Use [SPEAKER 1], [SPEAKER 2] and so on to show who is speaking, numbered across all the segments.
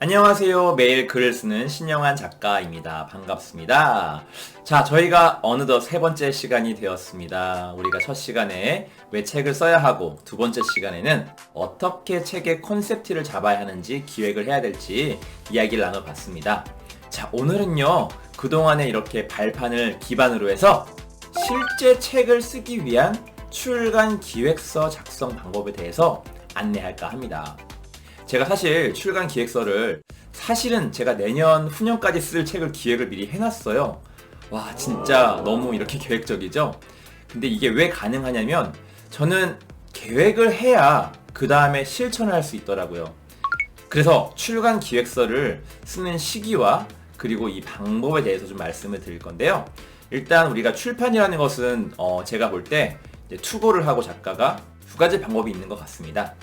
[SPEAKER 1] 안녕하세요. 매일 글을 쓰는 신영환 작가입니다. 반갑습니다. 자, 저희가 어느덧 세 번째 시간이 되었습니다. 우리가 첫 시간에 왜 책을 써야 하고 두 번째 시간에는 어떻게 책의 콘셉트를 잡아야 하는지 기획을 해야 될지 이야기를 나눠봤습니다. 자, 오늘은요. 그동안에 이렇게 발판을 기반으로 해서 실제 책을 쓰기 위한 출간 기획서 작성 방법에 대해서 안내할까 합니다. 제가 사실 출간 기획서를 사실은 제가 내년 후년까지 쓸 책을 기획을 미리 해놨어요. 와, 진짜 너무 이렇게 계획적이죠? 근데 이게 왜 가능하냐면 저는 계획을 해야 그 다음에 실천을 할 수 있더라고요. 그래서 출간 기획서를 쓰는 시기와 그리고 이 방법에 대해서 좀 말씀을 드릴 건데요. 일단 우리가 출판이라는 것은 제가 볼 때 투고를 하고 작가가 두 가지 방법이 있는 것 같습니다.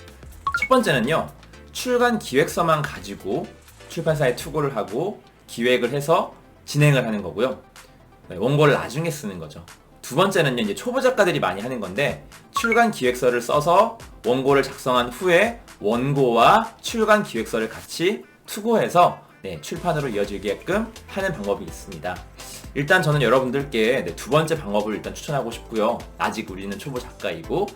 [SPEAKER 1] 첫 번째는요. 출간 기획서만 가지고 출판사에 투고를 하고 기획을 해서 진행을 하는 거고요. 원고를 나중에 쓰는 거죠. 두 번째는요, 이제 초보 작가들이 많이 하는 건데 출간 기획서를 써서 원고를 작성한 후에 원고와 출간 기획서를 같이 투고해서 출판으로 이어지게끔 하는 방법이 있습니다. 일단 저는 여러분들께 두 번째 방법을 일단 추천하고 싶고요. 아직 우리는 초보 작가이고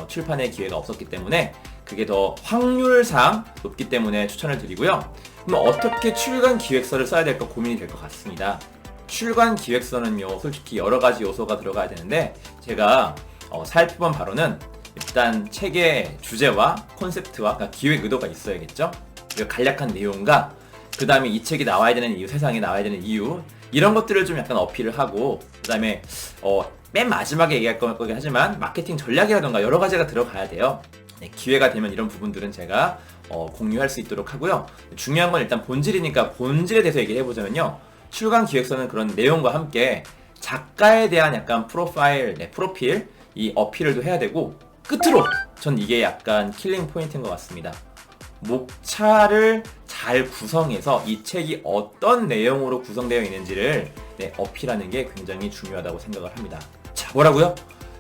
[SPEAKER 1] 출판의 기회가 없었기 때문에 그게 더 확률상 높기 때문에 추천을 드리고요. 그럼 어떻게 출간 기획서를 써야 될까 고민이 될 것 같습니다. 출간 기획서는요, 솔직히 여러 가지 요소가 들어가야 되는데 제가 살펴본 바로는 일단 책의 주제와 콘셉트와 그러니까 기획 의도가 있어야겠죠. 그리고 간략한 내용과 그 다음에 이 책이 나와야 되는 이유, 세상에 나와야 되는 이유 이런 것들을 좀 약간 어필을 하고 그 다음에 맨 마지막에 얘기할 거긴 하지만 마케팅 전략이라던가 여러 가지가 들어가야 돼요. 기회가 되면 이런 부분들은 제가 공유할 수 있도록 하고요. 중요한 건 일단 본질이니까 본질에 대해서 얘기를 해보자면요. 출간 기획서는 그런 내용과 함께 작가에 대한 약간 프로파일, 프로필, 이 어필을 또 해야 되고 끝으로 전 이게 약간 킬링 포인트인 것 같습니다. 목차를 잘 구성해서 이 책이 어떤 내용으로 구성되어 있는지를 어필하는 게 굉장히 중요하다고 생각을 합니다. 자, 뭐라고요?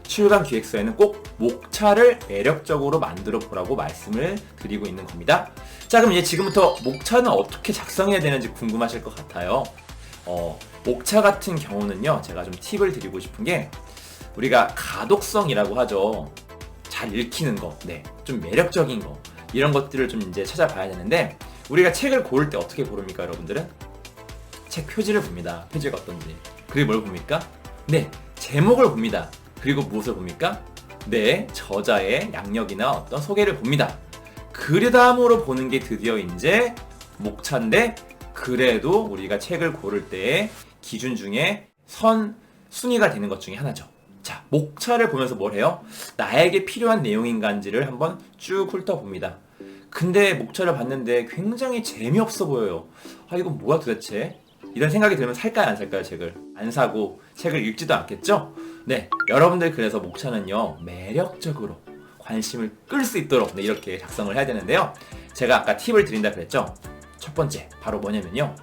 [SPEAKER 1] 출간 기획서에는 꼭 목차를 매력적으로 만들어 보라고 말씀을 드리고 있는 겁니다. 자, 그럼 이제 지금부터 목차는 어떻게 작성해야 되는지 궁금하실 것 같아요. 목차 같은 경우는요, 제가 좀 팁을 드리고 싶은 게 우리가 가독성이라고 하죠. 잘 읽히는 거, 좀 매력적인 거 이런 것들을 좀 이제 찾아봐야 되는데 우리가 책을 고를 때 어떻게 고릅니까, 여러분들은? 책 표지를 봅니다. 표지가 어떤지. 그리고 뭘 봅니까? 제목을 봅니다. 그리고 무엇을 봅니까? 저자의 양력이나 어떤 소개를 봅니다. 그 다음으로 보는 게 드디어 이제 목차인데 그래도 우리가 책을 고를 때의 기준 중에 순위가 되는 것 중에 하나죠. 자, 목차를 보면서 뭘 해요? 나에게 필요한 내용인가인지를 한번 쭉 훑어봅니다. 근데 목차를 봤는데 굉장히 재미없어 보여요. 이건 뭐야 도대체? 이런 생각이 들면 살까요 안 살까요 책을? 안 사고 책을 읽지도 않겠죠? 여러분들 그래서 목차는요 매력적으로 관심을 끌 수 있도록 이렇게 작성을 해야 되는데요. 제가 아까 팁을 드린다 그랬죠? 첫 번째 바로 뭐냐면요.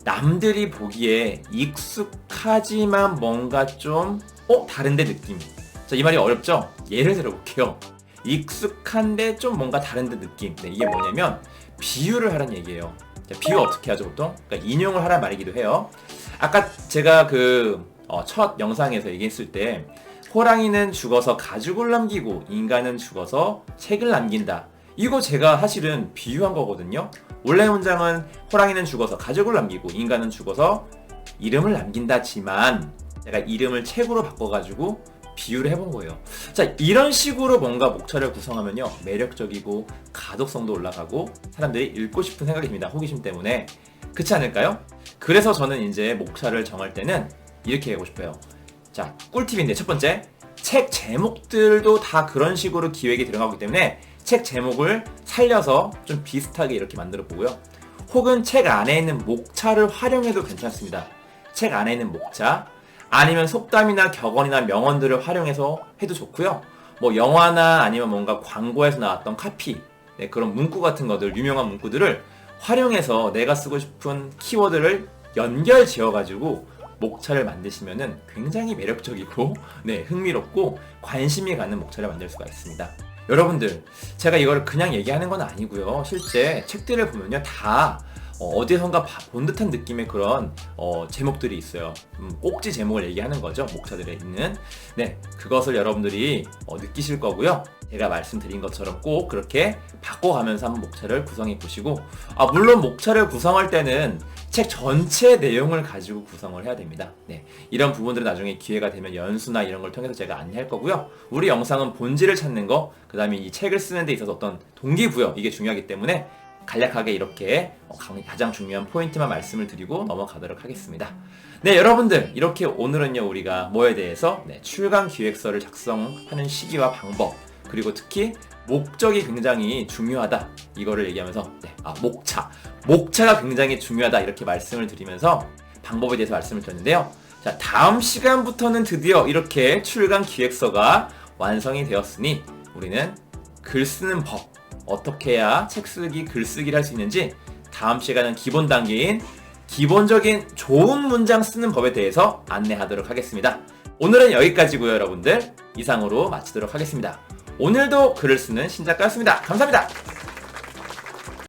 [SPEAKER 1] 남들이 보기에 익숙하지만 뭔가 좀 다른데 느낌. 자, 이 말이 어렵죠? 예를 들어볼게요. 익숙한데 좀 뭔가 다른데 느낌. 이게 뭐냐면 비유를 하라는 얘기예요. 자, 비유 어떻게 하죠 보통? 그러니까 인용을 하라는 말이기도 해요. 아까 제가 첫 영상에서 얘기했을 때 호랑이는 죽어서 가죽을 남기고 인간은 죽어서 책을 남긴다. 이거 제가 사실은 비유한 거거든요. 원래 문장은 호랑이는 죽어서 가죽을 남기고 인간은 죽어서 이름을 남긴다지만 제가 이름을 책으로 바꿔가지고 비유를 해본 거예요. 자, 이런 식으로 뭔가 목차를 구성하면요 매력적이고 가독성도 올라가고 사람들이 읽고 싶은 생각이 듭니다. 호기심 때문에. 그렇지 않을까요? 그래서 저는 이제 목차를 정할 때는 이렇게 하고 싶어요. 자, 꿀팁인데 첫 번째, 책 제목들도 다 그런 식으로 기획이 들어가기 때문에 책 제목을 살려서 좀 비슷하게 이렇게 만들어 보고요. 혹은 책 안에 있는 목차를 활용해도 괜찮습니다. 책 안에 있는 목차 아니면 속담이나 격언이나 명언들을 활용해서 해도 좋고요. 뭐 영화나 아니면 뭔가 광고에서 나왔던 카피 그런 문구 같은 것들, 유명한 문구들을 활용해서 내가 쓰고 싶은 키워드를 연결 지어가지고 목차를 만드시면은 굉장히 매력적이고 흥미롭고 관심이 가는 목차를 만들 수가 있습니다. 여러분들, 제가 이걸 그냥 얘기하는 건 아니고요. 실제 책들을 보면요, 다 어디선가 본 듯한 느낌의 그런 제목들이 있어요. 꼭지 제목을 얘기하는 거죠. 목차들에 있는. 네, 그것을 여러분들이 느끼실 거고요. 제가 말씀드린 것처럼 꼭 그렇게 바꿔가면서 한번 목차를 구성해 보시고, 물론 목차를 구성할 때는 책 전체 내용을 가지고 구성을 해야 됩니다. 네, 이런 부분들은 나중에 기회가 되면 연수나 이런 걸 통해서 제가 안내할 거고요. 우리 영상은 본질을 찾는 거, 그 다음에 이 책을 쓰는 데 있어서 어떤 동기부여, 이게 중요하기 때문에 간략하게 이렇게 가장 중요한 포인트만 말씀을 드리고 넘어가도록 하겠습니다. 네, 여러분들, 이렇게 오늘은요, 우리가 뭐에 대해서 출간 기획서를 작성하는 시기와 방법, 그리고 특히 목적이 굉장히 중요하다, 이거를 얘기하면서 목차가 굉장히 중요하다, 이렇게 말씀을 드리면서 방법에 대해서 말씀을 드렸는데요. 자, 다음 시간부터는 드디어 이렇게 출간 기획서가 완성이 되었으니 우리는 글 쓰는 법, 어떻게 해야 책 쓰기, 글 쓰기를 할 수 있는지 다음 시간은 기본 단계인 기본적인 좋은 문장 쓰는 법에 대해서 안내하도록 하겠습니다. 오늘은 여기까지고요, 여러분들. 이상으로 마치도록 하겠습니다. 오늘도 글을 쓰는 신작가였습니다. 감사합니다.